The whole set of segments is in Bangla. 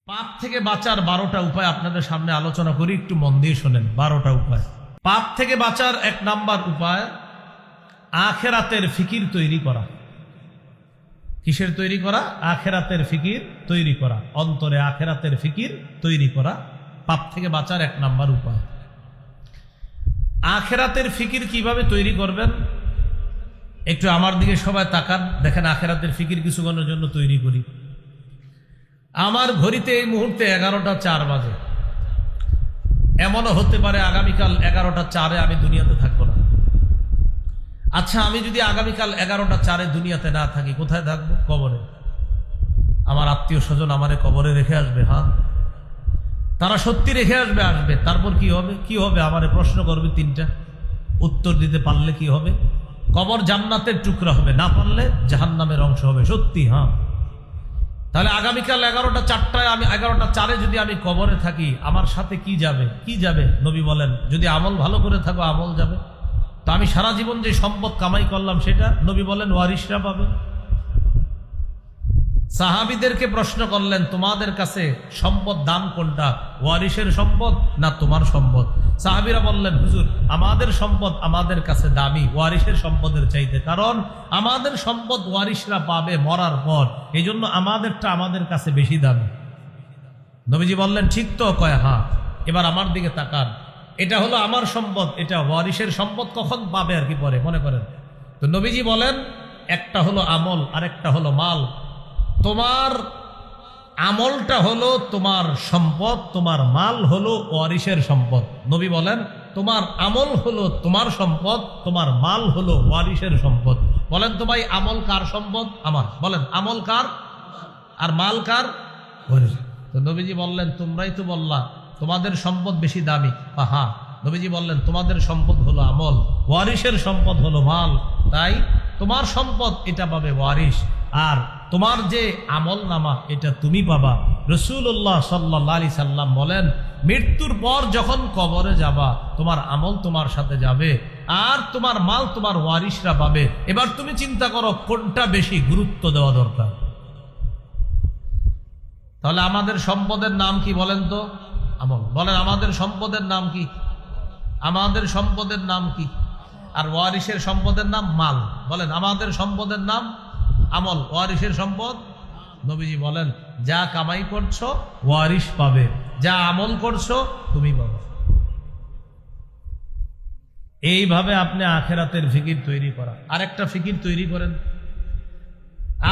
পাপ থেকে বাঁচার 12টা উপায় আপনাদের সামনে আলোচনা করি, একটু মন দিয়ে শোনেন। 12টা উপায়। পাপ থেকে বাঁচার 1 নাম্বার উপায় আখেরাতের ফিকির তৈরি করা। কিসের তৈরি করা? আখেরাতের ফিকির তৈরি করা, অন্তরে আখেরাতের ফিকির তৈরি করা পাপ থেকে বাঁচার 1 নাম্বার উপায়। আখেরাতের ফিকির কিভাবে তৈরি করবেন একটু আমার দিকে সবাই তাকান, দেখেন আখেরাতের ফিকির কিছুক্ষণের জন্য তৈরি করি। আমার ঘড়িতে এই মুহূর্তে 11টা 4 বাজে। এমনও হতে পারে আগামীকাল 11টা 4-এ আমি দুনিয়াতে থাকবো না। আচ্ছা, আমি যদি আগামীকাল 11টা 4-এ দুনিয়াতে না থাকি, কোথায় থাকবো? কবরে। আমার আত্মীয় স্বজন আমারে কবরে রেখে আসবে। হ্যাঁ, তারা সত্যি রেখে আসবে। তারপর কি হবে? কি হবে? আমারে প্রশ্ন করবে 3টা, উত্তর দিতে পারলে কি হবে? কবর জান্নাতের টুকরা হবে, না পারলে জাহান্নামের অংশ হবে। সত্যি? হ্যাঁ। তাহলে আগামীকাল 11টা 4টায় আমি 11টা 4-এ যদি আমি কবরে থাকি, আমার সাথে কি যাবে? কি যাবে? নবী বলেন, যদি আমল ভালো করে থাকো আমল যাবে। তো আমি সারা জীবন যে সম্পদ কামাই করলাম সেটা নবী বলেন ওয়ারিশরা পাবে। সাহাবীদেরকে প্রশ্ন করলেন, তোমাদের কাছে সম্পদ দাম কোনটা, ওয়ারিশের সম্পদ না তোমার সম্পদ? সাহাবীরা বললেন, হুজুর আমাদের সম্পদ আমাদের কাছে দামি ওয়ারিশের সম্পদের চাইতে, কারণ আমাদের সম্পদ ওয়ারিশরা পাবে মরার পর, এই জন্য আমাদেরটা আমাদের কাছে বেশি দামি। নবীজি বললেন, ঠিক তো? কয় হ্যাঁ। এবার আমার দিকে তাকান, এটা হলো আমার সম্পদ, এটা ওয়ারিশের সম্পদ, কখন পাবে আর কি পরে মনে করেন? তো নবীজি বলেন, একটা হলো আমল আর একটা হলো মাল। তোমার আমলটা হলো তোমার সম্পদ, তোমার মাল হলো ওয়ারিশের সম্পদ। নবী বলেন, তোমার আমল হলো তোমার সম্পদ, তোমার মাল হলো ওয়ারিশের সম্পদ। বলেন তো ভাই, আমল কার সম্পদ? আমার। বলেন, আমল কার আর মাল কার? ওয়ারিশ। তো নবীজি বললেন, তোমরাই তো বললা তোমাদের সম্পদ বেশি দামি। হ্যাঁ। নবীজি বললেন, তোমাদের সম্পদ হলো আমল, ওয়ারিশের সম্পদ হলো মাল, তাই তোমার সম্পদ এটা পাবে ওয়ারিশ, আর তোমার যে আমল নামা এটা তুমি পাবা। রাসূলুল্লাহ সাল্লাল্লাহু আলাইহি সাল্লাম বলেন, মৃত্যুর পর যখন কবরে যাবা, তোমার আমল তোমার সাথে যাবে আর তোমার মাল তোমার ওয়ারিশরা পাবে। এবার তুমি চিন্তা করো কোনটা বেশি গুরুত্ব দেওয়া দরকার। তাহলে আমাদের সম্পদের নাম কি বলেন তো? আমল। বলেন, আমাদের সম্পদের নাম কি? আমাদের সম্পদের নাম কি? আর ওয়ারিশের সম্পদের নাম মাল। বলেন, আমাদের সম্পদের নাম আমল, ওয়ারিশের সম্পদ। নবীজি বলেন, যা কামাই করছো ওয়ারিশ পাবে, যা আমল করছো তুমি পাবে। এইভাবে আপনি আখেরাতের ফিকির তৈরি করা। আরেকটা ফিকির তৈরি করেন,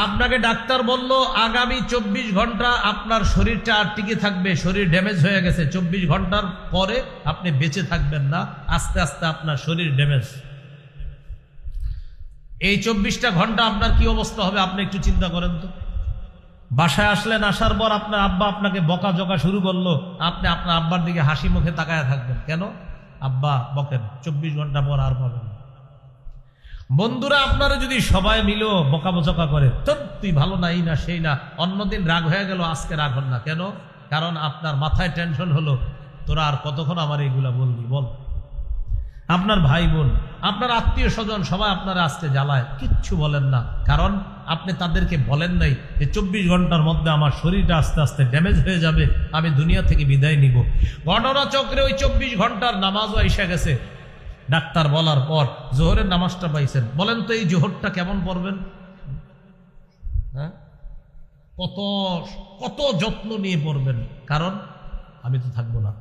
আপনাকে ডাক্তার বলল আগামী 24 ঘন্টা আপনার শরীরটা আর টিকে থাকবে, শরীর ড্যামেজ হয়ে গেছে, 24 ঘন্টার পরে আপনি বেঁচে থাকবেন না, আস্তে আস্তে আপনার শরীর ড্যামেজ। এই 24টা ঘন্টা আপনার কি অবস্থা হবে আপনি একটু চিন্তা করেন তো। বাসায় আসলেন, আসার পর আপনার আব্বা আপনাকে বকাঝকা শুরু করলো, আপনি আপনার আব্বার দিকে হাসি মুখে তাকায় থাকবেন। কেন? আব্বা বকেন, 24 ঘন্টা পর আর পাবেন না। বন্ধুরা আপনারা যদি সবাই মিলেও বকাবচকা করে, তো তুই ভালো নাই না সেই না, অন্যদিন রাগ হয়ে গেল, আজকে রাগ হন না কেন? কারণ আপনার মাথায় টেনশন হলো, তোরা আর কতক্ষণ আমার এইগুলা বলবি বল। আপনার ভাই বোন, আপনার আত্মীয় স্বজন সবাই আপনারা আজকে জ্বালায়, কিচ্ছু বলেন না, কারণ আপনি তাদেরকে বলেন নাই যে 24 ঘন্টার মধ্যে আমার শরীরটা আস্তে আস্তে ড্যামেজ হয়ে যাবে, আমি দুনিয়া থেকে বিদায় নিব। ঘটনা চক্রে ওই 24 ঘন্টার নামাজও এসে গেছে। ডাক্তার বলার পর জোহরের নামাজটা পাইছেন, বলেন তো এই জোহরটা কেমন পড়বেন? হ্যাঁ, কত যত্ন নিয়ে পড়বেন, কারণ আমি তো থাকবো না।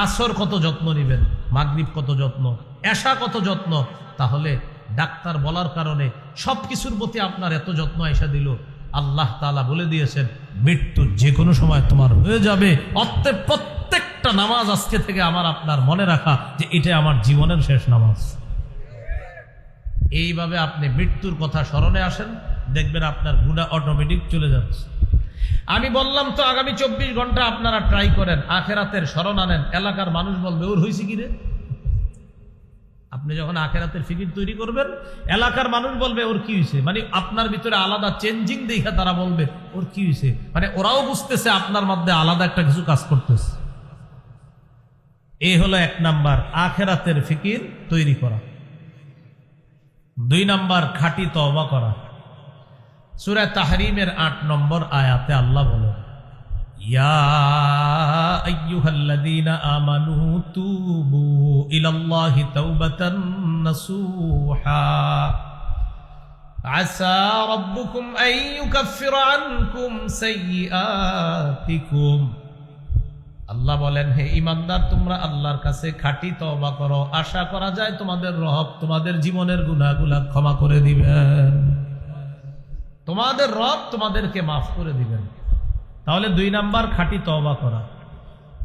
আসর কত যত্ন নিবেন, মাগরিব কত যত্ন, এশা কত যত্ন। তাহলে ডাক্তার বলার কারণে সবকিছুর প্রতি আপনার এত যত্ন এসা দিল। আল্লাহ তাআলা বলে দিয়েছেন, মৃত্যু যে কোনো সময় তোমার হয়ে যাবে, অতএব প্রত্যেকটা নামাজ আজকে থেকে আমার আপনার মনে রাখা যে এটা আমার জীবনের শেষ নামাজ। এইভাবে আপনি মৃত্যুর কথা স্মরণে আসেন, দেখবেন আপনার গুনাহ অটোমেটিক চলে যাচ্ছে। আমি বললাম তো আগামী 24 ঘন্টা আপনারা ট্রাই করেন, আখেরাতের স্মরণ আনেন। এলাকার মানুষ বলবে, ওর হয়েছে কি রে? আপনি যখন আখেরাতের ফিকির তৈরি করবেন, এলাকার মানুষ বলবে ওর কি হয়েছে, মানে আপনার ভিতরে আলাদা চেঞ্জিং দেখে তারা বলবে ওর কি হয়েছে, মানে ওরাও বুঝতেছে আপনার মধ্যে আলাদা একটা কিছু কাজ করতেছে। এই হলো 1 নাম্বার আখেরাতের ফিকির তৈরি করা। 2 নাম্বার খাঁটি তওবা করা। সূরা তাহরিমের 8 নম্বর আয়াতে আল্লাহ বলেন, ইয়া আইয়ুহাল্লাযীনা আমানু তুবু ইলাল্লাহি তাওবাতান নাসুহা আসা রাব্বুকুম আন ইউকাফিরা আনকুম সাইয়্যাতিকুম। আল্লাহ বলেন, হে ঈমানদার, তোমরা আল্লাহর কাছে খাঁটি তওবা করো, আশা করা যায় তোমাদের রব তোমাদের জীবনের গুনাহগুলো ক্ষমা করে দিবেন, তোমাদের রব তোমাদেরকে মাফ করে দিবেন। তাহলে 2 নাম্বার খাঁটি তওবা করা।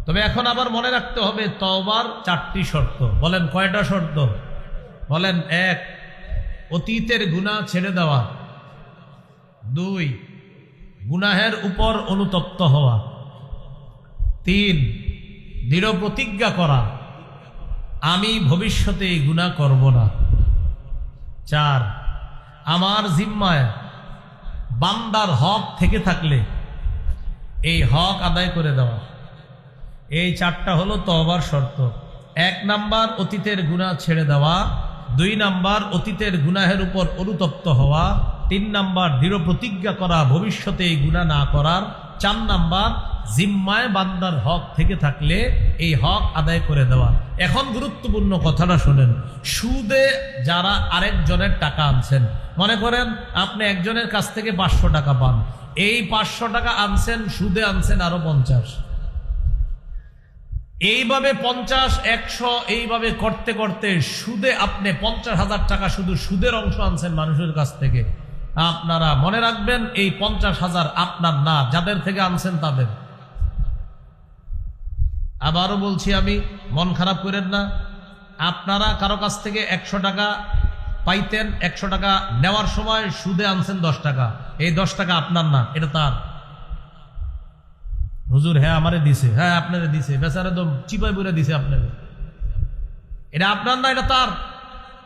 তবে এখন আবার মনে রাখতে হবে তওবার 4টি শর্ত। বলেন কয়টা শর্ত? বলেন 1, অতীতের গুনাহ ছেড়ে দেওয়া। 2, গুনাহের উপর অনুতপ্ত হওয়া। 3, দৃঢ় প্রতিজ্ঞা করা আমি ভবিষ্যতে এই গুনাহ করব না। 4, আমার জিম্মায় বান্দার হক থেকে থাকলে এই হক আদায় করে দেওয়া। এই 4টা হলো তওবার শর্ত। 1 নাম্বার অতীতের গুনাহ ছেড়ে দেওয়া, 2 নাম্বার অতীতের গুনাহের উপর অনুতপ্ত হওয়া, 3 নাম্বার দৃঢ় প্রতিজ্ঞা করা ভবিষ্যতে এই গুনাহ না করার, 4 নাম্বার জিম্মায় বান্দার হক থেকে থাকলে এই হক আদায় করে দেওয়া। এখন গুরুত্বপূর্ণ কথাটা শোনেন। সুদে যারা আরেকজনের টাকা আনছেন, মনে করেন আপনি একজনের কাছ থেকে 500 টাকা পান, এই 500 টাকা আনছেন, সুদে আনছেন আরো 50, এইভাবে 50, 100 এইভাবে করতে করতে সুদে আপনি 50,000 টাকা শুধু সুদের অংশ আনছেন মানুষের কাছ থেকে। আপনারা মনে রাখবেন এই 50,000 আপনার না, যাদের থেকে আনছেন তাদের। আবারও বলছি, আমি মন খারাপ করেন না। আপনারা কারো কাছ থেকে 100 টাকা পাইতেন, 100 টাকা নেওয়ার সময় সুদে আনছেন 10 টাকা, এই 10 টাকা আপনার না, এটা তার। হুজুর হ্যাঁ আমারে দিছে, হ্যাঁ আপনারে দিছে, বেচারা তো চিপাই বুড়ে দিছে আপনারে, এটা আপনার না, এটা তার।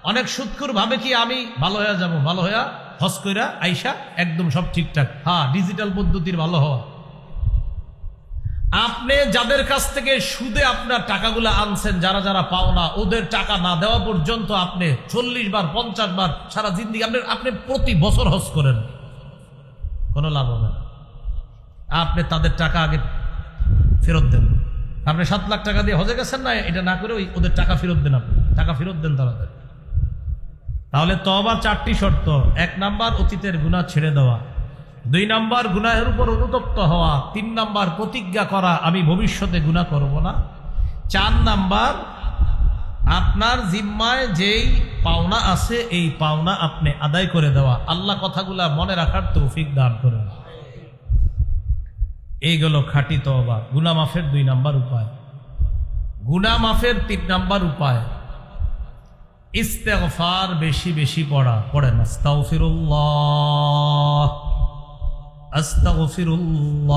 অনেক সুদখোর ভাবে কি আমি ভালো হয়ে যাব, ভালো হইয়া হজ কইরা আইসা একদম সব ঠিকঠাক, হ্যাঁ ডিজিটাল পদ্ধতির ভালো হওয়া। আপনি যাদের কাছ থেকে সুদে আপনার টাকাগুলো আনছেন, যারা যারা পাওনা, ওদের টাকা না দেওয়া পর্যন্ত আপনি 40 বার 50 বার সারা জিন্দিগি আপনি প্রতি বছর হজ করেন, কোনো লাভ হবে না। আপনি তাদের টাকা আগে ফেরত দেন। আপনি 7 লাখ টাকা দিয়ে হজে গেছেন না, এটা না করে ওদের টাকা ফেরত দেন, আপনি টাকা ফেরত দেন তাদের। তাহলে তওবার 4টি শর্ত। 1 নাম্বার অতীতের গুনাহ ছেড়ে দেওয়া, 2 নাম্বার গুনাহের উপর অনুতপ্ত হওয়া, 3 নাম্বার প্রতিজ্ঞা করা আমি ভবিষ্যতে গুনাহ করব না, 4 নাম্বার আপনার জিম্মায় যেই পাওনা আছে এই পাওনা আপনি আদায় করে দেওয়া। আল্লাহ কথাগুলা মনে রাখার তৌফিক দান করেন। এইগুলো খাঁটি তওবা। গুনাহ মাফের 2 নাম্বার উপায়। গুনাহ মাফের 3 নাম্বার উপায় ইস্তেগফার বেশি বেশি পড়া। পড়েন আস্তাগফিরুল্লাহ, আস্তাগফিরুল্লাহ,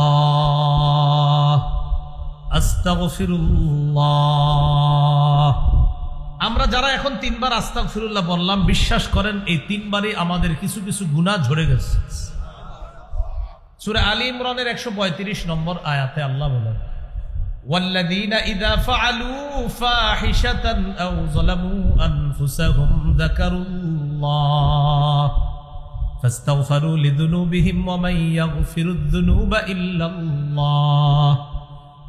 আস্তাগফিরুল্লাহ। আমরা যারা এখন 3 বার আস্তাগফিরুল্লাহ বললাম, বিশ্বাস করেন এই 3 বারই আমাদের কিছু কিছু গুনাহ ঝরে গেছে। সূরা আলী ইমরানের 135 নম্বর আয়াতে আল্লাহ বলেন, والذين إذا فعلوا فاحشة أو ظلموا أنفسهم ذكروا الله فاستغفروا لذنوبهم ومن يغفر الذنوب إلا الله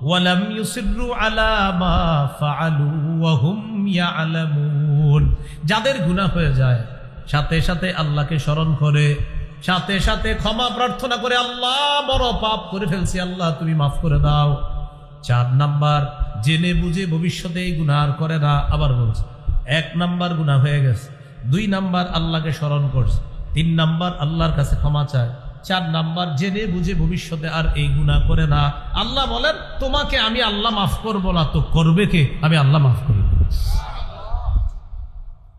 ولم يصروا على ما فعلوا وهم يعلمون। যাদের গুনাহ হয়ে যায় সাথে সাথে আল্লাহকে স্মরণ করে, সাথে সাথে ক্ষমা প্রার্থনা করে, আল্লাহ বড় পাপ করে ফেলছি, আল্লাহ তুমি মাফ করে দাও। 4 নাম্বার জেনে বুঝে ভবিষ্যতে এই গুনাহ আর করে না। আবার বলছে 1 নাম্বার গুনাহ হয়ে গেছে, 2 নাম্বার আল্লাহকে স্মরণ করছে, 3 নাম্বার আল্লাহর কাছে ক্ষমা চায়, 4 নাম্বার জেনে বুঝে ভবিষ্যতে আর এই গুনাহ করে না। আল্লাহ বলেন তোমাকে আমি আল্লাহ মাফ করব না তো করবে কে? আমি আল্লাহ মাফ করি।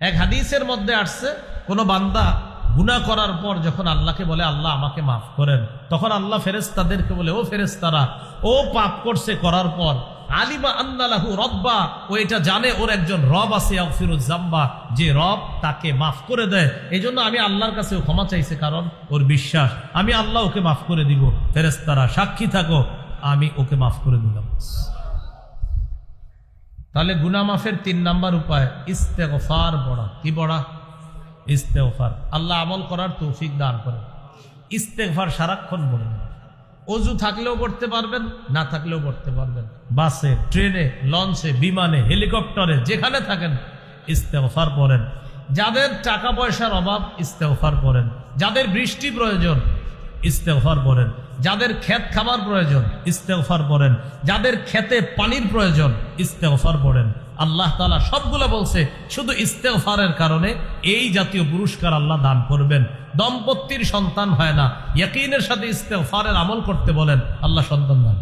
এক হাদিসের মধ্যে আসছে, কোন বান্দা গুনাহ করার পর যখন আল্লাহকে বলে আল্লাহ আমাকে মাফ করেন, তখন আল্লাহ ফেরেশতাদেরকে বলে, ও ফেরেশতারা, ও পাপ করছে করার পর আলিমা আন্না লাহু রব্বা, ও এটা জানে ওর একজন রব আছে, ইয়াগফিরুয যামবা, যে রব তাকে মাফ করে দেয়। এই জন্য আমি আল্লাহর কাছে ক্ষমা চাইছে, কারণ ওর বিশ্বাস আমি আল্লাহ ওকে মাফ করে দিব। ফেরেশতারা সাক্ষী থাকো, আমি ওকে মাফ করে দিলাম। তাহলে গুনাহ মাফের 3 নাম্বার উপায় ইস্তেগফার পড়া। কি পড়া? ইস্তেগফার। আল্লাহ আমল করার তৌফিক দান করেন। ইস্তেগফার সারাক্ষণ বলেন, অজু থাকলেও করতে পারবেন, না থাকলেও করতে পারবেন। বাসে, ট্রেনে, লঞ্চে, বিমানে, হেলিকপ্টারে, যেখানে থাকেন ইস্তেগফার পড়েন। যাদের টাকা পয়সার অভাব ইস্তেগফার পড়েন। যাদের বৃষ্টি প্রয়োজন ইস্তেগফার পড়েন। যাদের ক্ষেত খাবার প্রয়োজন ইস্তেগফার পড়েন। যাদের খেতে পানির প্রয়োজন ইস্তেগফার পড়েন। আল্লাহ তাআলা সবগুলো বলছে, শুধু ইস্তেগফারের কারণে এই জাতীয় পুরস্কার আল্লাহ দান করবেন। দম্পতির সন্তান হয় না, ইয়াকিনের সাথে ইস্তেগফারের আমল করতে বলেন, আল্লাহ সন্তান দান।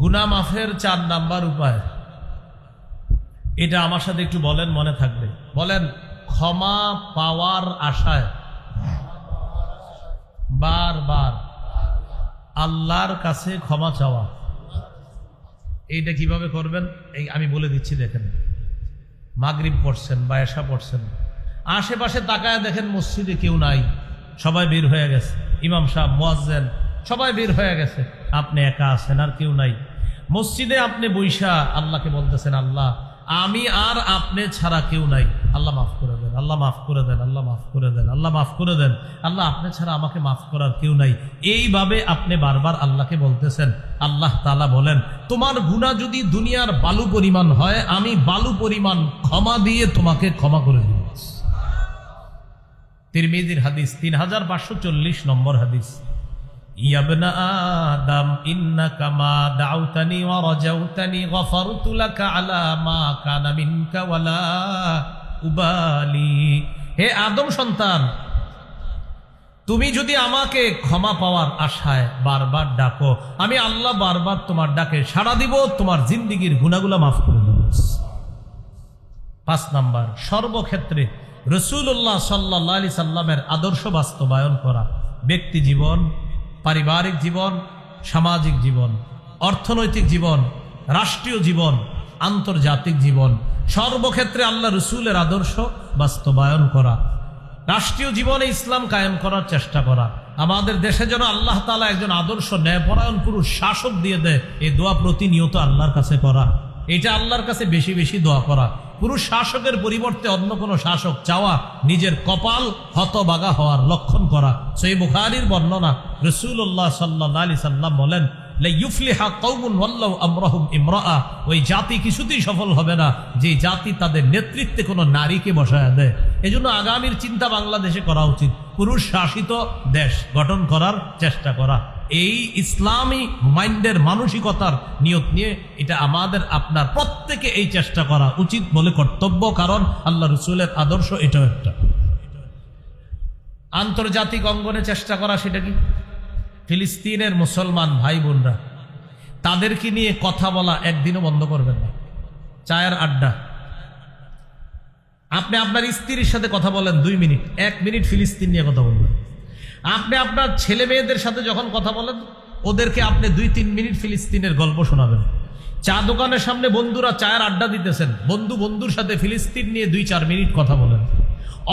গুনাহ মাফের 4 নাম্বার উপায়, এটা আমার সাথে একটু বলেন, মনে থাকবে। বলেন, ক্ষমা পাওয়ার আশায় বারবার আল্লাহর কাছে ক্ষমা চাওয়া। এইটা কিভাবে করবেন এই আমি বলে দিচ্ছি। দেখেন, মাগরিব পড়ছেন বা এশা পড়ছেন, আশেপাশে তাকায় দেখেন মসজিদে কেউ নাই, সবাই বের হয়ে গেছে, ইমাম সাহেব, মুয়াজ্জিন সবাই বের হয়ে গেছে, আপনি একা আছেন, আর কেউ নাই। মসজিদে আপনি বৈশা আল্লাহকে বলতেছেন, আল্লাহ আমি আর আপনি ছাড়া কেউ নাই, আল্লাহ মাফ করে দেন, আল্লাহ মাফ করে দেন, আল্লাহ মাফ করে দেন, আল্লাহ মাফ করে দেন, আল্লাহ আপনি ছাড়া আমাকে মাফ করার কেউ নাই। এইভাবে আপনি বারবার আল্লাহকে বলতেছেন। আল্লাহ তাআলা বলেন, তোমার গুনাহ যদি দুনিয়ার বালু পরিমাণ হয়, আমি বালু পরিমাণ ক্ষমা দিয়ে তোমাকে ক্ষমা করে দিব। তিরমিজির হাদিস, 3540 নম্বর হাদিস। ইয়া ইবনা আদম ইন্নাকা মা দাউতানি ওয়া রাজাউতানি গফারতু লাকা আলা মা কানা মিনকা ওয়ালা উবালি। হে আদম সন্তান, তুমি যদি আমাকে ক্ষমা পাওয়ার আশায় বারবার ডাকো, আমি আল্লাহ বারবার তোমার ডাকে সাড়া দিব, তোমার জিন্দেগীর গুনাহগুলো মাফ করে দেব। 5 নাম্বার, সর্বক্ষেত্রে রাসূলুল্লাহ সাল্লাল্লাহু আলাইহি সাল্লামের আদর্শ বাস্তবায়ন করা। ব্যক্তি জীবন, পারিবারিক জীবন, সামাজিক জীবন, অর্থনৈতিক জীবন, রাষ্ট্রীয় জীবন, আন্তর্জাতিক জীবন, সর্বক্ষেত্রে আল্লাহ রসুলের আদর্শ বাস্তবায়ন করা। রাষ্ট্রীয় জীবনে ইসলাম কায়েম করার চেষ্টা করা। আমাদের দেশে যেন আল্লাহ তাআলা একজন আদর্শ ন্যায়পরায়ণ পুরুষ শাসক দিয়ে দেয়, এই দোয়া প্রতিনিয়ত আল্লাহর কাছে করা। এটা আল্লাহর কাছে বেশি বেশি দোয়া করা। পুরুষ শাসকের পরিবর্তে অন্য কোনো শাসক চাওয়া নিজের কপাল হতবাগা হওয়ার লক্ষণ করা। সহিহ বুখারীর বর্ণনা, রাসূলুল্লাহ সাল্লাল্লাহু আলাইহি সাল্লাম বলেন, লা ইউফলিহা কওমুন ওয়াল্লাহু আমরাহুম ইমরাআ। ওই জাতি কিছুতেই সফল হবে না যে জাতি তাদের নেতৃত্বে কোনো নারীকে বসায় দেয়। এজন্য আগামীর চিন্তা বাংলাদেশে করা উচিত, পুরুষ শাসিত দেশ গঠন করার চেষ্টা করা। এই ইসলামী মাইন্ডের মানসিকতার নিয়ত নিয়ে এটা আমাদের আপনার প্রত্যেকে এই চেষ্টা করা উচিত বলে কর্তব্য, কারণ আল্লাহ রসুলের আদর্শ এটাও একটা। আন্তর্জাতিক অঙ্গনে চেষ্টা করা, সেটা কি? ফিলিস্তিনের মুসলমান ভাই বোনরা, তাদেরকে নিয়ে কথা বলা একদিনও বন্ধ করবেন না। চায়ের আড্ডা, আপনি আপনার স্ত্রীর সাথে কথা বলেন 2 মিনিট, 1 মিনিট ফিলিস্তিন নিয়ে কথা বলবেন। আপনি আপনার ছেলে মেয়েদের সাথে যখন কথা বলেন, ওদেরকে আপনি 2-3 মিনিট ফিলিস্তিনের গল্প শোনাবেন। চা দোকানের সামনে বন্ধুরা চায়ের আড্ডা দিতেছেন, বন্ধুর সাথে ফিলিস্তিন নিয়ে 2-4 মিনিট কথা বলেন।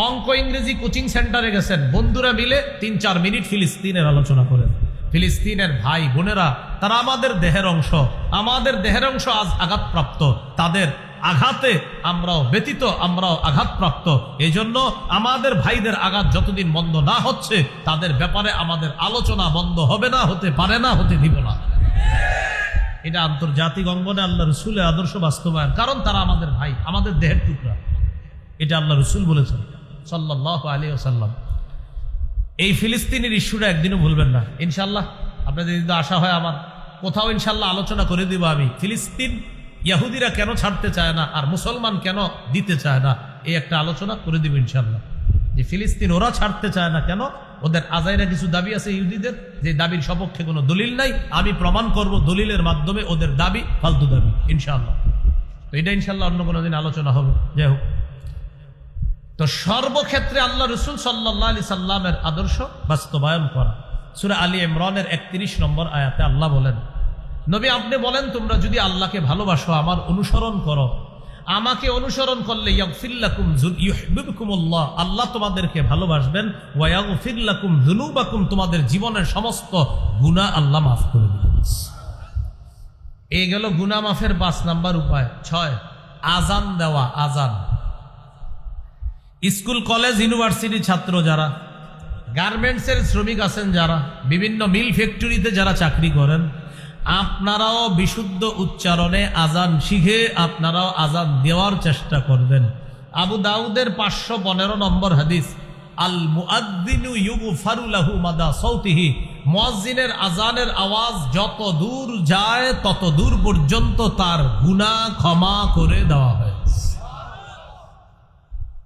অঙ্ক ইংরেজি কোচিং সেন্টারে গেছেন, বন্ধুরা মিলে 3-4 মিনিট ফিলিস্তিনের আলোচনা করেন। ফিলিস্তিনের ভাই বোনেরা, তারা আমাদের দেহের অংশ, আমাদের দেহের অংশ আজ আঘাতপ্রাপ্ত। তাদের আঘাতে আমরাও ব্যতীত, আমরাও আঘাতপ্রাপ্ত। এই জন্য আমাদের ভাইদের আঘাত যতদিন বন্ধ না হচ্ছে, তাদের ব্যাপারে আমাদের আলোচনা বন্ধ হবে না, হতে পারে না, হতে দিব না। এটা আন্তর্জাতিক অঙ্গনে আল্লাহ রসুলের আদর্শ বাস্তবায়ন, কারণ তারা আমাদের ভাই, আমাদের দেহের টুকরা। এটা আল্লাহ রসুল বলেছেন সাল্লাল্লাহু আলাইহি ওয়াসাল্লাম। এই ফিলিস্তিনের ইস্যুটা একদিনও ভুলবেন না ইনশাল্লাহ। আপনাদের যদি আশা হয় আমার, কোথাও ইনশাল্লাহ আলোচনা করে দিব আমি, ফিলিস্তিন ইহুদিরা কেন ছাড়তে চায় না আর মুসলমান কেন দিতে চায় না, এই একটা আলোচনা করে দিব ইনশাল্লাহ। যে ফিলিস্তিন ওরা ছাড়তে চায় না কেন, ওদের আজাইরা কিছু দাবি আছে ইহুদিদের, যে দাবির সপক্ষে কোনো দলিল নাই, আমি প্রমাণ করব দলিলের মাধ্যমে ওদের দাবি ফালতু দাবি ইনশাল্লাহ। তো এটা ইনশাল্লাহ অন্য কোনো দিন আলোচনা হবে। যাই হোক, তো সর্বক্ষেত্রে আল্লাহ রসুল সাল্লাল্লাহু আলাইহি সাল্লামের আদর্শ বাস্তবায়ন করা। সূরা আলী ইমরানের 31 নম্বর আয়াতে আল্লাহ বলেন, নবী আপনি বলেন, তোমরা যদি আল্লাহকে ভালোবাসো, আমার অনুসরণ করো, আমাকে অনুসরণ করলে ইয়াগফির লাকুম ইউহিব্বুকুমুল্লাহ, আল্লাহ তোমাদেরকে ভালোবাসবেন, ওয়া ইয়াগফির লাকুম যুনুবাকুম, তোমাদের জীবনের সমস্ত গুনাহ আল্লাহ মাফ করে দিবেন। এই গেল গুনাহ মাফের 5 নাম্বার উপায়। 6, আজান দেওয়া। আজান, স্কুল কলেজ ইউনিভার্সিটি ছাত্র যারা গার্মেন্টসের শ্রমিক আছেন যারা, বিভিন্ন মিল ফ্যাক্টরিতে যারা চাকরি করেন, আপনারাও বিশুদ্ধ উচ্চারণে আজান শিখে আপনারাও আজান দেওয়ার চেষ্টা করবেন। আবু দাউদের 515 নম্বর হাদিস, আল মুআদ্দিনু ইউগফারু লাহু মাদা সাউতিহি, মুয়াজ্জিনের আজানের আওয়াজ যত দূর যায় তত দূর পর্যন্ত তার গুনাহ ক্ষমা করে দেওয়া হয়।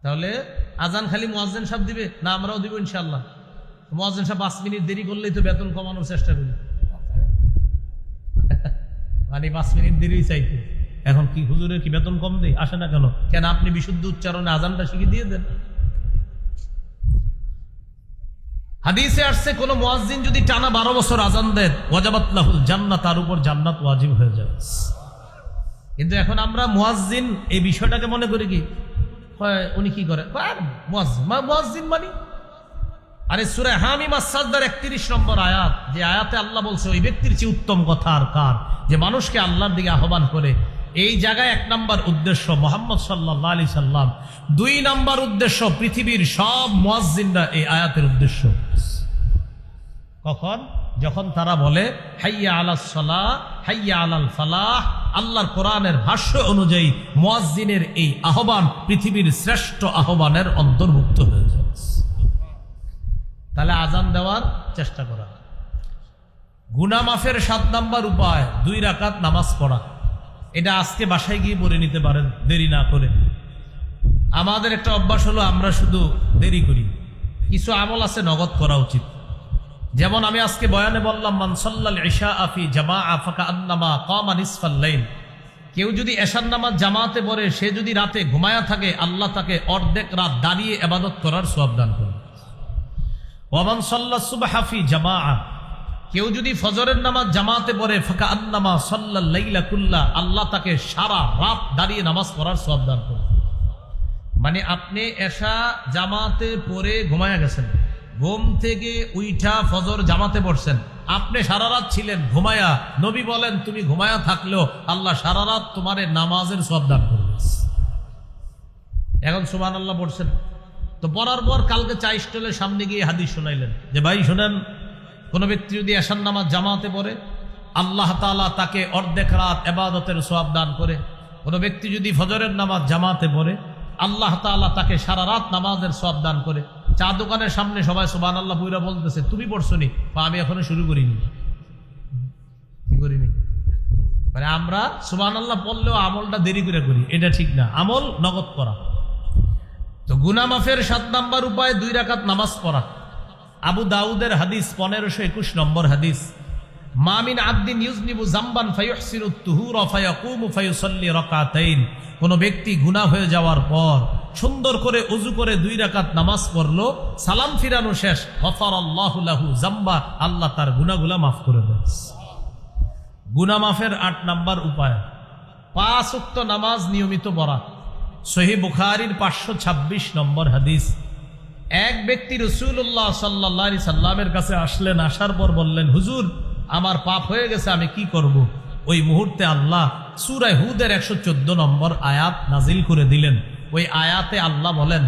তাহলে আজান খালি মুয়াজ্জিন সাহেব দিবে না, আমরাও দিব ইনশাআল্লাহ? মুয়াজ্জিন সাহেব 5 মিনিট দেরি করলেই তো বেতন কমানোর চেষ্টা করি, মানে 5 মিনিট দেরি চাইতে। এখন কি হুজুরের কি বেতন কম দেয়? আসে না কেন? কেন আপনি বিশুদ্ধ উচ্চারণে আজানটা শিখিয়ে দিয়ে দেন। হাদিসে আসছে কোন মুয়াজ্জিন যদি টানা 12 বছর আজান দেন, ওয়াজাবাত লাহুল জান্নাত, তার উপর জান্নাত ওয়াজিব হয়ে যায়। কিন্তু এখন আমরা মুয়াজ্জিন এই বিষয়টাকে মনে করি কি, উনি কি করে, মুয়াজ্জিন মানে, আরে সূরা হামিম আস-সাজদার 31 নম্বর আয়াত, যে আয়াতে আল্লাহ বলছে ওই ব্যক্তির চেয়ে উত্তম কথা আর কার, যে মানুষকে আল্লাহর দিকে আহ্বান করে। এই জায়গায় 1 নম্বর উদ্দেশ্য মুহাম্মদ সাল্লাল্লাহু আলাইহি সাল্লাম, 2 নম্বর উদ্দেশ্য পৃথিবীর সব মুয়াজ্জিনরা এই আয়াতের উদ্দেশ্য। কখন? যখন তারা বলে হাইয়া আলাস সালাহ, হাইয়া আলাল ফালাহ। আল্লাহর কোরআনের ভাষ্য অনুযায়ী মুয়াজ্জিনের এই আহ্বান পৃথিবীর শ্রেষ্ঠ আহ্বানের অন্তর্ভুক্ত হয়ে যায়। তাহলে আজান দেওয়ার চেষ্টা করা। গুনাহ মাফের 7 নম্বর উপায় 2 রাকাত নামাজ পড়া। এটা আজকে বাসায় গিয়ে পড়ে নিতে পারেন দেরি না করে। আমাদের একটা অভ্যাস হলো আমরা শুধু দেরি করি, কিছু আমল আছে নগদ করা উচিত। যেমন আমি আজকে বয়ানে বললাম, মান সাল্লাল ইশা ফি জামাআ ফাকান্নামা কামা নিসফাল লাইল। কেউ যদি এশার নামাজ জামাতে পড়ে, সে যদি রাতে ঘুমায়া থাকে, আল্লাহ তাকে অর্ধেক রাত দাঁড়িয়ে ইবাদত করার সওয়াব দান করবে। ওয়া মান সাল্লাস সুবহা ফি জামাআ, কেউ যদি ফজরের নামাজ জামাতে পড়ে, ফাকান্নামা সাল্লাল লাইলা কুল্লা, আল্লাহ তাকে সারা রাত দাঁড়িয়ে নামাজ পড়ার সওয়াব দান করবে। মানে আপনি এশা জামাতে পড়ে ঘুমায়া গেছেন, ঘুম থেকে উইঠা ফজর জামাতে পড়ছেন, আপনি সারা রাত ছিলেন ঘুমায়া। নবী বলেন তুমি ঘুমায়া থাকলেও আল্লাহ সারা রাত তোমারে নামাজের সওয়াব দান করবে। এখন সুবহানাল্লাহ পড়ছেন, তো পড়ার পর কালকে চা স্টলের সামনে গিয়ে হাদিস শোনাইলেন যে ভাই শোনেন, কোন ব্যক্তি যদি এশার নামাজ জামাতে পড়ে, আল্লাহ তাআলা তাকে অর্ধেক রাত ইবাদতের সওয়াব দান করে। কোন ব্যক্তি যদি ফজরের নামাজ জামাতে পড়ে, আল্লাহ তাআলা তাকে সারা রাত নামাজের সওয়াব দান করে। চা দোকানের সামনে সবাই সুবহানাল্লাহ পুরা বলতেছে, তুমি পড়ছো নি? আমি এখনো শুরু করিনি। কি করিনি মানে আমরা সুবহানাল্লাহ পড়লেও আমলটা দেরি করে করি, এটা ঠিক না। আমল নগদ করা। তো গুনাহ মাফের 7 নম্বর উপায় 2 রাকাত নামাজ পড়া। আবু দাউদের হাদিস 1521 নম্বর হাদিস, মা মিন আবদিন ইউজনিবু যামবান ফায়ুহসিনু তুহুরা ফায়াকুমু ফায়ুসাল্লি রাকাতাইন। কোন ব্যক্তি গুনাহ হয়ে যাওয়ার পর সুন্দর করে ওযু করে 2 রাকাত নামাজ পড়লো, সালাম ফিরানো শেষ, গফারাল্লাহু লাহু যামবা, আল্লাহ তার গুনাহগুলো মাফ করে দেন। গুনাহ মাফের 8 নম্বর উপায় 5 ওয়াক্ত নামাজ নিয়মিত পড়া। সহিহ বুখারীর 526 নম্বর হাদিস, এক ব্যক্তি রাসূলুল্লাহ সাল্লাল্লাহু আলাইহি সাল্লামের কাছে আসলেন, আসার পর বললেন, হুজুর আমার পাপ হয়ে গেছে, আমি কি করব? ওই মুহূর্তে আল্লাহ সূরা হুদের 114 নম্বর আয়াত নাজিল করে দিলেন। ওই আয়াতে আল্লাহ বলেন,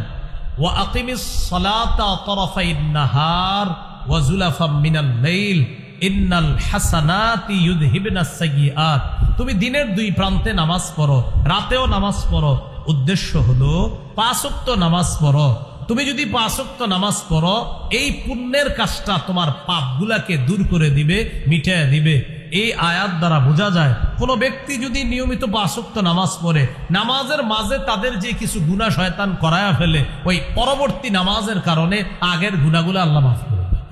ওয়া আকিমিস সালাতা তারাফাইন নাহার ওয়া যুলাফাম মিনাল লাইল ইন্নাল হাসানাতি ইউযহিবনাস সাইয়্যাত। তুমি দিনের 2 প্রান্তে নামাজ পড়ো, রাতেও নামাজ পড়ো। উদ্দেশ্য হলো 5 ওয়াক্ত নামাজ পড়ো। তুমি যদি 5 ওয়াক্ত নামাজ পড়ো, এই পুণ্যের কাজটা তোমার পাপগুলাকে দূর করে দিবে, মিটিয়ে দিবে। এই আয়াত দ্বারা বোঝা যায়, কোনো ব্যক্তি যদি নিয়মিত 5 ওয়াক্ত নামাজ পড়ে, নামাজের মাঝে তাদের যে কিছু গুনাহ শয়তান করায়া ফেলে, ওই পরবর্তী নামাজের কারণে আগের গুনাহগুলো আল্লাহ মাফ করে দেন।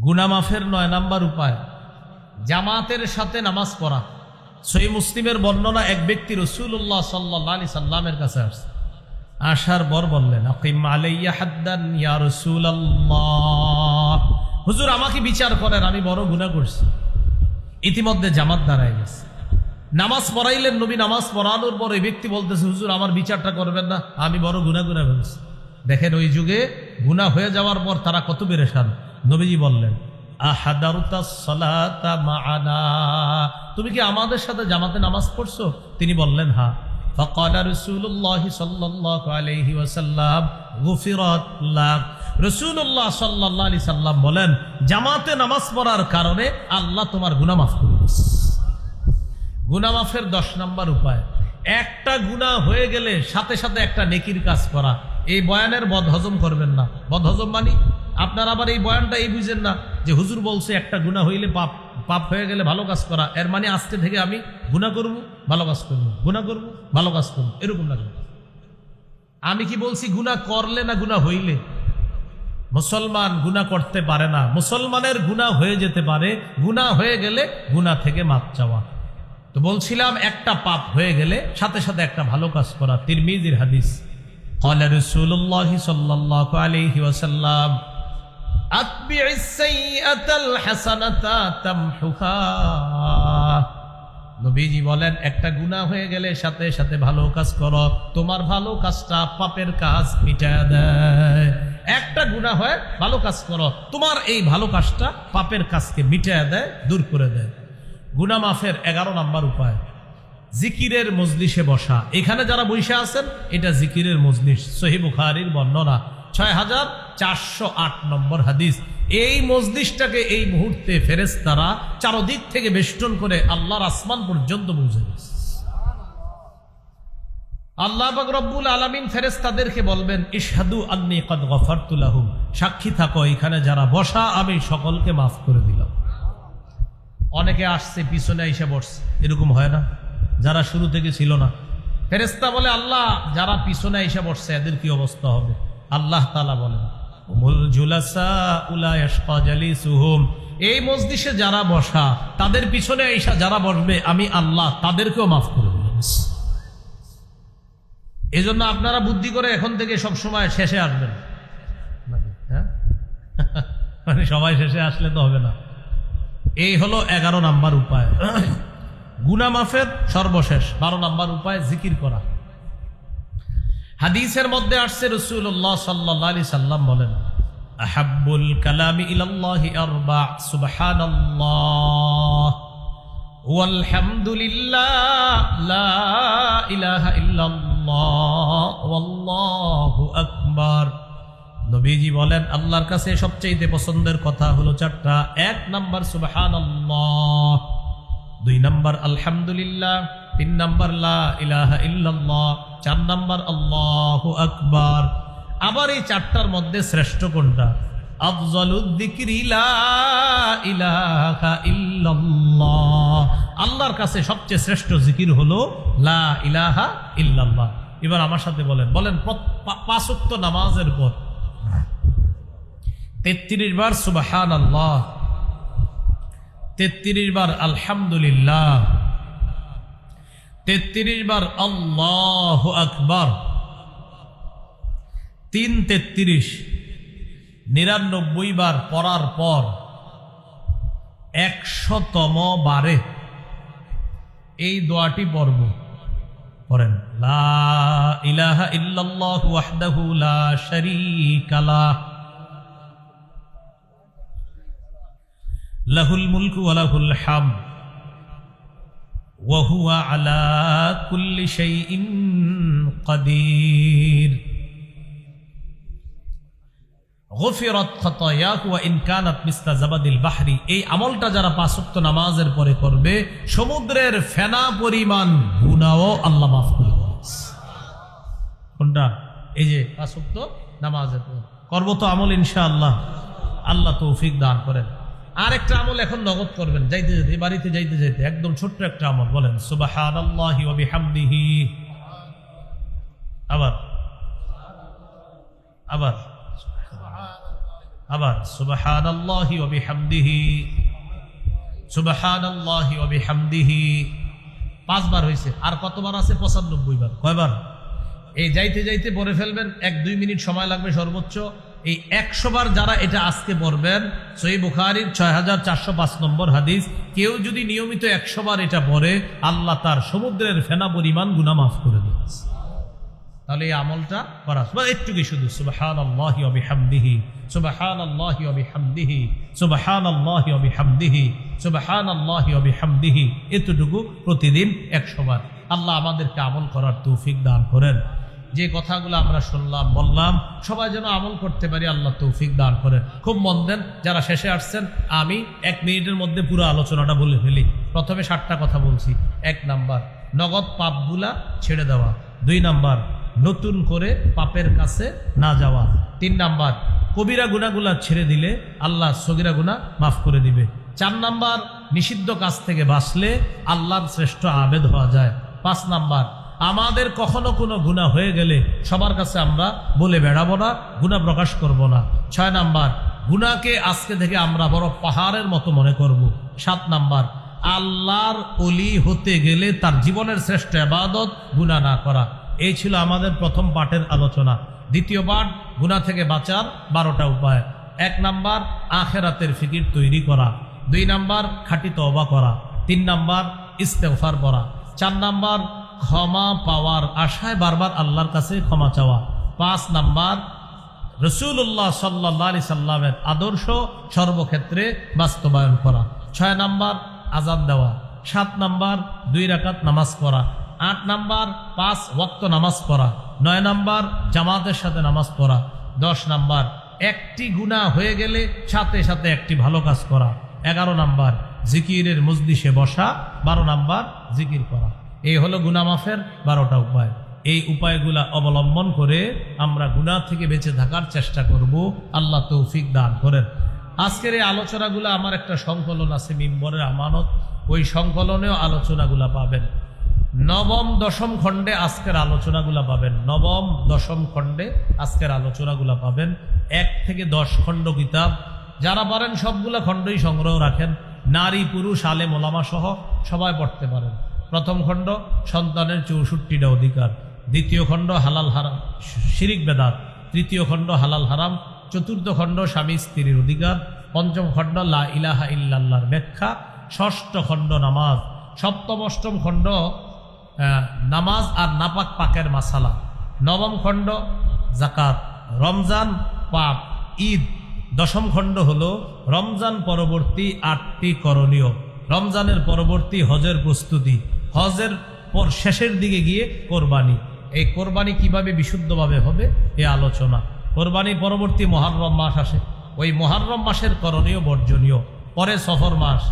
গুনাহ মাফের 9 নম্বর উপায় জামাতের সাথে নামাজ পড়া। সহিহ মুসলিমের বর্ণনা, এক ব্যক্তি রাসূলুল্লাহ সাল্লাল্লাহু আলাইহি সাল্লামের কাছে আসছে, আসার পর বললেন, আকিম আলাইয়া হাদ্দান ইয়া রাসূলুল্লাহ, হুজুর আমাকে বিচার করেন, আমি বড় গুনাহ করছি। ইতিমধ্যে জামাত দাঁড়ায় গেছে, নামাজ পড়াইলেন নবী। নামাজ পড়ানোর পর এই ব্যক্তি বলতেছে, হুজুর আমার বিচারটা করবেন না, আমি বড় গুনাহ করেছি। দেখেন ওই যুগে গুনাহ হয়ে যাওয়ার পর তারা কত পেরেশান। নবীজি বললেন, আহাদারুতাস সালাতা মাআনা, তুমি কি আমাদের সাথে জামাতে নামাজ পড়ছো? তিনি বললেন হ্যাঁ। ফাকালা রাসূলুল্লাহ সাল্লাল্লাহু আলাইহি ওয়াসাল্লাম, গুফিরাত লাক। রাসূলুল্লাহ সাল্লাল্লাহু আলাইহি সাল্লাম বলেন, জামাতে নামাজ পড়ার কারণে আল্লাহ তোমার গুনাহ মাফ করে দিয়েছে। গুনাহ মাফের 10 নম্বর উপায়, একটা গুনাহ হয়ে গেলে সাথে সাথে একটা নেকির কাজ করা। এই বয়ানের বদহজম করবেন না। বদহজম মানে আপনার আবার এই বয়ানটা এই বুঝেন না যে হুজুর বলছে একটা গুনাহ হইলে পাপ হয়ে গেলে ভালো কাজ করা, এর মানে আজকে থেকে আমি গুনাহ করব ভালো কাজ করব, গুনাহ করব ভালো কাজ করব, এরকম না। আমি কি বলছি গুনাহ করলে না গুনাহ হইলে? মুসলমান গুনাহ করতে পারে না, মুসলমানের গুনাহ হয়ে যেতে পারে, গুনাহ হয়ে গেলে গুনাহ থেকে মাপ চাওয়া। তো বলছিলাম একটা পাপ হয়ে গেলে সাথে সাথে একটা ভালো কাজ করা। তিরমিজির হাদিস, ক্বালা রাসূলুল্লাহ সাল্লাল্লাহু আলাইহি ওয়াসাল্লাম, আতবি'is সাইয়্যাতাল হাসানাতা তামহুহা। নবীজি বলেন, একটা গুনাহ হয়ে গেলে সাথে সাথে ভালো কাজ করো, তোমার ভালো কাজটা পাপের কাজ মিটায় দেয়। একটা গুনাহ হয় ভালো কাজ করো, তোমার এই ভালো কাজটা পাপের কাজকে মিটায় দেয়, দূর করে দেয়। গুনাহ মাফের 11 নম্বর উপায়, জিকিরের মজলিসে বসা। এখানে যারা বসে আছেন এটা জিকিরের মজলিস। সহিহ বুখারীর বর্ণনা 6408 নম্বর হাদিস। এই মজলিসটাকে এই মুহূর্তে ফেরেশতারা চারদিক থেকে বেষ্টন করে আল্লাহর আসমান পর্যন্ত পৌঁছে গেছে। আল্লাহ পাক রব্বুল আলামিন ফেরেশতাদেরকে বলবেন, ইশহাদু আন্নী ক্বাদ গফারতু লাহুম, সাক্ষী থাকো এখানে যারা বসা আমি সকলকে মাফ করে দিলাম। অনেকে আসছে পিছনে এসে বসছে, এরকম হয় না? যারা শুরু থেকে ছিল না, ফেরেশতা বলে, আল্লাহ যারা পিছনে এসে বসছে এদের কি অবস্থা হবে? আল্লাহ তাআলা বলেন, উমুল জুলাসা উলা ইয়াশকা জালিসুহুম, এই মজলিসে যারা বসা তাদের পিছনে এসে যারা বসবে আমি আল্লাহ তাদেরকেও মাফ করে দিলাম। এই জন্য আপনারা বুদ্ধি করে এখন থেকে সব সময় শেষে আসবেন, হ্যাঁ? মানে সবাই শেষে আসলে তো হবে না। এই হলো 11 নম্বর উপায়। গুনাহ মাফের সর্বশেষ 12 নম্বর উপায়, জিকির করা। হাদিসের মধ্যে আসছে রাসূলুল্লাহ সাল্লাল্লাহু আলাইহি সাল্লাম বলেন, আহাব্বুল কালামি ইলাল্লাহি আরবা', সুবহানাল্লাহ ওয়াল হামদুলিল্লাহ, লা ইলাহা ইল্লাল্লাহ, ওয়াল্লাহু আকবার। নবীজি বলেন, আল্লাহর কাছে সবচেয়ে পছন্দের কথা হলো 4টা। 1 নাম্বার সুবহানাল্লাহ, 2 নাম্বার আলহামদুলিল্লাহ, 3 নাম্বার লা ইলাহা ইল্লাল্লাহ, 4 নাম্বার আল্লাহু আকবার। আবার এই 4টার মধ্যে শ্রেষ্ঠ কোনটা? আফজালুদ যিকরি লা ইলাহা ইল্লাল্লাহ। আল্লাহর কাছে সবচেয়ে শ্রেষ্ঠ জিকির হলো লা ইলাহা ইল্লাল্লাহ। এবার আমার সাথে বলেন 5 ওয়াক্ত নামাজের পর 33 বার সুবহানাল্লাহ, 33 বার আলহামদুলিল্লাহ, 33 বার আল্লাহু আকবার, 3-33 99 বার পড়ার পর 100তম বারে এই দোয়াটি পড়ব। পড়েন, লা ইলাহা ইল্লাল্লাহু ওয়াহদাহু লা শারীকা লাহ, লাহুল মুলকু ওয়া লাহুল হামদ ওয়া হুয়া আলা কুল্লি শাইইন কাদির, গফিরাত খাতায়াহু ওয়া ইন কানাত মিসলা জাবাদিল বাহরি। এই আমলটা যারা 5 ওয়াক্ত নামাজের পরে করবে সমুদ্রের ফেনা পরিমাণ গুনাহও আল্লাহ মাফ করে দেবেন। কোনটা? এই যে 5 ওয়াক্ত নামাজের পর করব তো আমল ইনশাআল্লাহ, আল্লাহ তৌফিক দান করেন। আর একটা আমল এখন নগদ করবেন, যাইতে যেতে, বাড়িতে যাইতে যেতে, একদম ছোট্ট একটা আমল। বলেন সুবহানাল্লাহি ওয়া বিহামদিহি, আবার আবার আবার সুবহানাল্লাহি ওয়া বিহামদিহি, সুবহানাল্লাহি ওয়া বিহামদিহি। 5 বার হয়েছে, আর কতবার আছে? 95 বার। কয়বার? এই যাইতে যাইতে পড়ে ফেলবেন, 1-2 মিনিট সময় লাগবে সর্বোচ্চ। এই 100 বার যারা এটা আজকে পড়বেন, সহিহ বুখারীর 6405 নম্বর হাদিস, কেউ যদি নিয়মিত 100 বার এটা পড়ে আল্লাহ তার সমুদ্রের ফেনা পরিমাণ গুনাহ মাফ করে দেন। তাহলে এই আমলটা করা একটুকি, শুধু সুবহানাল্লাহি ওয়া বিহামদিহি, সুবহানাল্লাহি ওয়া বিহামদিহি, সুবহানাল্লাহি ওয়া বিহামদিহি, সুবহানাল্লাহি ওয়া বিহামদিহি, এতটুকু প্রতিদিন 100 বার। আল্লাহ আমাদেরকে আমল করার তৌফিক দান করেন। যে কথাগুলো আমরা শুনলাম বললাম সবাই যেন আমল করতে পারি, আল্লাহ তৌফিক দান করেন। খুব মন দেন যারা শেষে আসছেন, আমি 1 মিনিটের মধ্যে পুরো আলোচনাটা বলে ফেলি। প্রথমে 7টা কথা বলছি। 1 নাম্বার, নগদ পাপগুলা ছেড়ে দেওয়া। 2 নাম্বার, নতুন করে পাপের কাছে না যাওয়া। 3 নাম্বার, কবিরা গুনাহগুলা ছেড়ে দিলে আল্লাহ সগীরা গুনাহ মাফ করে দিবে। 4 নাম্বার, নিষিদ্ধ কাজ থেকে বাঁচলে আল্লাহর শ্রেষ্ঠ আবেদ হওয়া যায়। 5 নাম্বার, আমাদের কখনো কোনো গুনাহ হয়ে গেলে সবার কাছে আমরা বলে বেড়াবো না, গুনাহ প্রকাশ করব না। 6 নাম্বার, গুনাহকে আজকে থেকে আমরা বড় পাহাড়ের মতো মনে করব। 7 নাম্বার, আল্লাহর ওলি হতে গেলে তার জীবনের শ্রেষ্ঠ ইবাদত গুনাহ না করা। এই ছিল আমাদের প্রথম পাঠের আলোচনা। দ্বিতীয় পাঠ, গুনাহ থেকে বাঁচার 12টা উপায়। 1 নাম্বার, আখিরাতের ফিকির তৈরি করা। 2 নাম্বার, খাঁটি তওবা করা। 3 নাম্বার, ইস্তেগফার করা। 4 নাম্বার, ক্ষমা পাওয়ার আশায় বারবার আল্লাহর কাছে ক্ষমা চাওয়া। 5 নাম্বার, রাসূলুল্লাহ সাল্লাল্লাহু আলাইহি সাল্লামের আদর্শ সর্বক্ষেত্রে বাস্তবায়ন করা। 6 নাম্বার, আযান দেওয়া। 7 নাম্বার, 2 রাকাত নামাজ পড়া। 8 নাম্বার, 5 ওয়াক্ত নামাজ পড়া। 9 নাম্বার, জামাতের সাথে নামাজ পড়া। 10 নাম্বার, একটি গুনাহ হয়ে গেলে সাথে সাথে একটি ভালো কাজ করা। 11 নাম্বার, জিকিরের মজলিসে বসা। 12 নাম্বার, জিকির করা। এই হলো গুনাহ মাফের 12টা উপায়। এই উপায়গুলা অবলম্বন করে আমরা গুনাহ থেকে বেঁচে থাকার চেষ্টা করব। আল্লাহ তৌফিক দান করেন। আজকের এই আলোচনাগুলো আমার একটা সংকলন আছে, মিম্বরের আমানত। ওই সংকলনেও আলোচনাগুলা পাবেন। 9ম 10ম খণ্ডে আজকের আলোচনাগুলা পাবেন। 9ম 10ম খণ্ডে আজকের আলোচনাগুলা পাবেন। 1 থেকে 10 খণ্ড কিতাব, যারা পারেন সবগুলা খণ্ডই সংগ্রহ রাখেন। নারী পুরুষ আলেম ওলামা সহ সবাই পড়তে পারেন। প্রথম খণ্ড, সন্তানের 64টা অধিকার। দ্বিতীয় খণ্ড, হালাল হারাম শিরিক বেদাত। তৃতীয় খণ্ড, হালাল হারাম। চতুর্থ খণ্ড, স্বামী স্ত্রীর অধিকার। পঞ্চম খণ্ড, লা ইলাহা ইল্লাল্লাহর ব্যাখ্যা। ষষ্ঠ খণ্ড, নামাজ। সপ্তম অষ্টম খণ্ড, নামাজ আর নাপাক পাকের মাসালা। নবম খণ্ড, জাকাত। রমজান, পাপ, ঈদ। 10ম খণ্ড হলো রমজান পরবর্তী 8টি করণীয়। রমজানের পরবর্তী হজের প্রস্তুতি। হজের পর শেষের দিকে গিয়ে কোরবানি। এই কোরবানি কিভাবে বিশুদ্ধভাবে হবে এ আলোচনা। কোরবানি পরবর্তী মুহররম মাস আসে, ওই মুহররম মাসের করণীয় বর্জনীয়। পরে সফর মাস।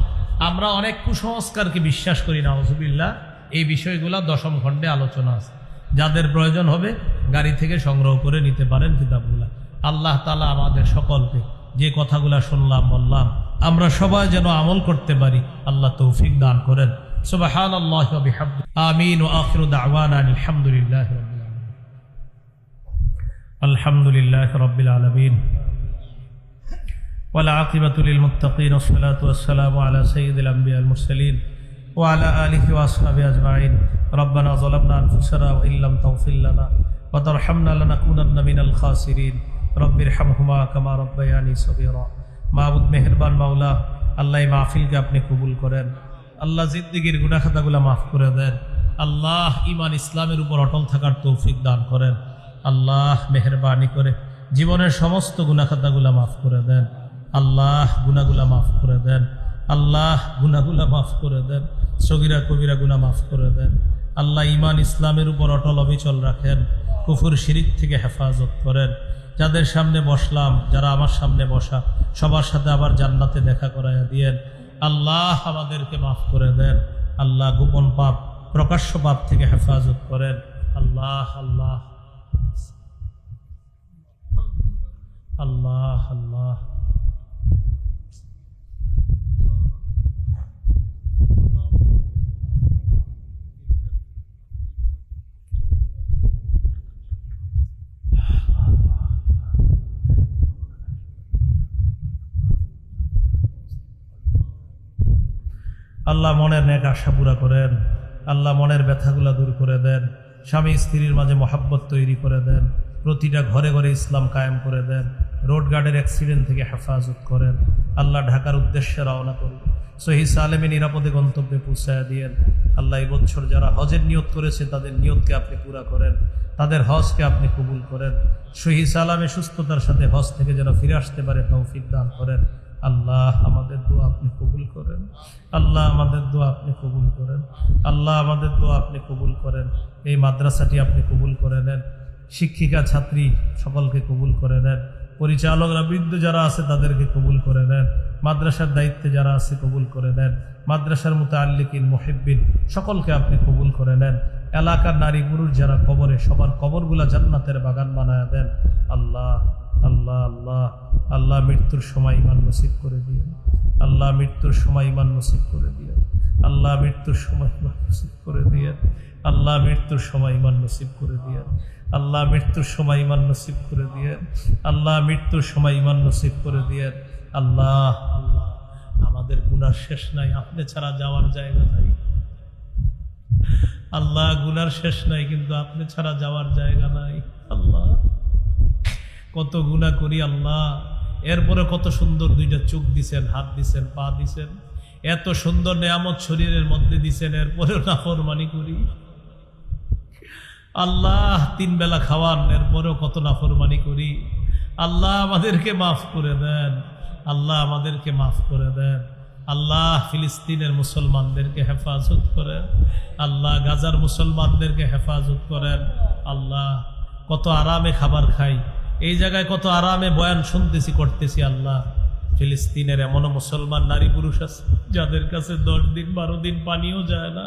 আমরা অনেক কুসংস্কারকে বিশ্বাস করি না, নাউযুবিল্লাহ। এই বিষয়গুলো 10ম খণ্ডে আলোচনা আছে। যাদের প্রয়োজন হবে গাড়ি থেকে সংগ্রহ করে নিতে পারেন কিতাবগুলা। আল্লাহ তাআলা আমাদের সকলকে যে কথাগুলা শুনলাম বললাম আমরা সবাই যেন আমল করতে পারি, আল্লাহ তৌফিক দান করেন। সুবহানাল্লাহি ওয়া বিহামদিহি। আমিন। ওয়া আখিরু দাওয়ানা আলহামদুলিল্লাহি রাব্বিল আলামিন। আলহামদুলিল্লাহি রাব্বিল আলামিন। ওয়াল আকিবাতু লিল মুত্তাকিন। ওয়াসসালাতু ওয়াসসালামু আলা সাইয়্যিদিল আমবিয়াল মুরসালিন ওয়া আলা আলিহি ওয়া আসহাবিহি আজমাইন। রব্বানা যালামনা আনফুসানা ওয়া ইল্লাম তাগফির লানা ওয়া তারহামনা লানাকুনান্না মিনাল খাসিরিন। রব্বিরহামহুমা কামা রাব্বায়ানি সগীরা। মাবুদ মেহেরবান মাওলা, আল্লাহ এই মাহফিলকে আপনি কবুল করেন। আল্লাহ জিন্দেগীর গুনাহ খাতাগুলো মাফ করে দেন। আল্লাহ ঈমান ইসলামের উপর অটল থাকার তৌফিক দান করেন। আল্লাহ মেহেরবানি করে জীবনের সমস্ত গুনাহ খাতাগুলো মাফ করে দেন। আল্লাহ গুনাহগুলো মাফ করে দেন। আল্লাহ গুনাহগুলো মাফ করে দেন। সগীরা কবিরা গুনাহ মাফ করে দেন। আল্লাহ ঈমান ইসলামের উপর অটল অবিচল রাখেন। কুফর শিরিক থেকে হেফাজত করেন। যাদের সামনে বসলাম, যারা আমার সামনে বসা, সবার সাথে আবার জান্নাতে দেখা করাইয়া দিয়েন। আল্লাহ আমাদেরকে মাফ করে দেন। আল্লাহ গোপন পাপ প্রকাশ্য পাপ থেকে হেফাজত করেন। আল্লাহ আল্লাহ আল্লাহ আল্লাহ। আল্লাহ মনের নেক আশা পুরা করেন। আল্লাহ মনের ব্যথাগুলা দূর করে দেন। স্বামী স্ত্রীর মাঝে মহাব্বত তৈরি করে দেন। প্রতিটা ঘরে ঘরে ইসলাম কায়েম করে দেন। রোড গার্ডের অ্যাক্সিডেন্ট থেকে হেফাজত করেন। আল্লাহ ঢাকার উদ্দেশ্যে রওনা করুন, সহি সালেমে নিরাপদে গন্তব্যে পৌঁছায় দিয়েন। আল্লাহ এই বছর যারা হজের নিয়ত করেছে তাদের নিয়তকে আপনি পুরা করেন। তাদের হজকে আপনি কবুল করেন। সহি সালামে সুস্থতার সাথে হজ থেকে যেন ফিরে আসতে পারে তৌফিক দান করেন। আল্লাহ আমাদের দোয়া আপনি কবুল করেন। আল্লাহ আমাদের দোয়া আপনি কবুল করেন। আল্লাহ আমাদের দোয়া আপনি কবুল করেন। এই মাদ্রাসাটি আপনি কবুল করে নেন। শিক্ষিকা ছাত্রী সকলকে কবুল করে নেন, পরিচালকরা বৃদ্ধ যারা আছে তাদেরকে কবুল করে নেন, মাদ্রাসার দায়িত্বে যারা আছে কবুল করে নেন, মাদ্রাসার মুতাআল্লিকিন মুহিব্বিন সকলকে আপনি কবুল করে নেন। এলাকার নারী পুরুষ যারা কবরে, সবার কবরগুলা জান্নাতের বাগান বানায় দেন। আল্লাহ আল্লাহ আল্লাহ আল্লাহ মৃত্যুর সময় ঈমান নসিব করে দিয়েন। আল্লাহ মৃত্যুর সময় ঈমান নসিব করে দিয়েন। আল্লাহ মৃত্যুর সময় ঈমান নসিব করে দিয়েন। আল্লাহ মৃত্যুর সময় ঈমান নসিব করে দিয়েন। আল্লাহ মৃত্যুর সময় ঈমান নসিব করে দিয়েন। আল্লাহ মৃত্যুর সময় ঈমান নসিব করে দিয়েন। আল্লাহ আল্লাহ আমাদের গুনার শেষ নাই, আপনি ছাড়া যাওয়ার জায়গা নাই। আল্লাহ গুনার শেষ নাই, কিন্তু আপনি ছাড়া যাওয়ার জায়গা নাই। আল্লাহ কত গুনাহ করি আল্লাহ, এরপরে কত সুন্দর দুইটা চোখ দিছেন, হাত দিছেন, পা দিছেন, এত সুন্দর নেয়ামত শরীরের মধ্যে দিছেন, এরপরেও নাফরমানি করি। আল্লাহ 3 বেলা খাওয়ান, এরপরেও কত নাফরমানি করি। আল্লাহ আমাদেরকে মাফ করে দেন। আল্লাহ আমাদেরকে মাফ করে দেন। আল্লাহ ফিলিস্তিনের মুসলমানদেরকে হেফাজত করেন। আল্লাহ গাজার মুসলমানদেরকে হেফাজত করেন। আল্লাহ কত আরামে খাবার খাই, এই জায়গায় কত আরামে বয়ান শুনতেছি, করতেছি। আল্লাহ ফিলিস্তিনের এমনও মুসলমান নারী পুরুষ আছে যাদের কাছে 10 দিন 12 দিন পানিও যায় না।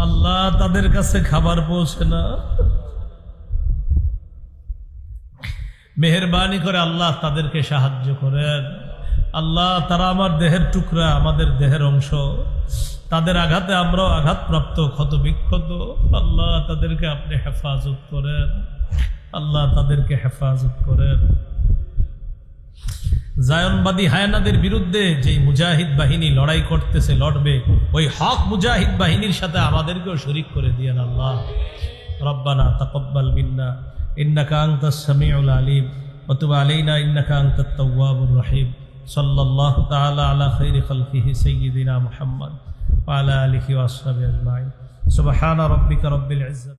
আল্লাহ তাদের কাছে খাবার পৌঁছে না। মেহেরবানি করে আল্লাহ তাদেরকে সাহায্য করেন। আল্লাহ তারা আমার দেহের টুকরা, আমাদের দেহের অংশ, তাদের আঘাতে আমরাও আঘাতপ্রাপ্ত, ক্ষত বিক্ষত। আল্লাহ তাদেরকে আপনি হেফাজত করেন। আল্লাহ তাদেরকে হেফাজত করেন। জায়নবাদী হায়নাদের বিরুদ্ধে যেই মুজাহিদ বাহিনী লড়াই করতেছে, লড়বে, ওই হক মুজাহিদ বাহিনীর সাথে আমাদেরকেও শরীক করে দিয়েন। আল্লাহ রব্বানা তাকাব্বাল মিন্না ইন্নাকা আনতাস সামিউল আলিম ওয়া তুব আলাইনা ইন্নাকা আনতাত তাওয়াবুর রহিম। সাল্লাল্লাহু তাআলা আলা খাইরি খালকিহি সাইয়্যিদিনা মুহাম্মদ ওয়া আলা আলিহি ওয়া আসহাবিহি আজমাইন। সুবহানা রাব্বিকা রাব্বিল ইজ্জাতি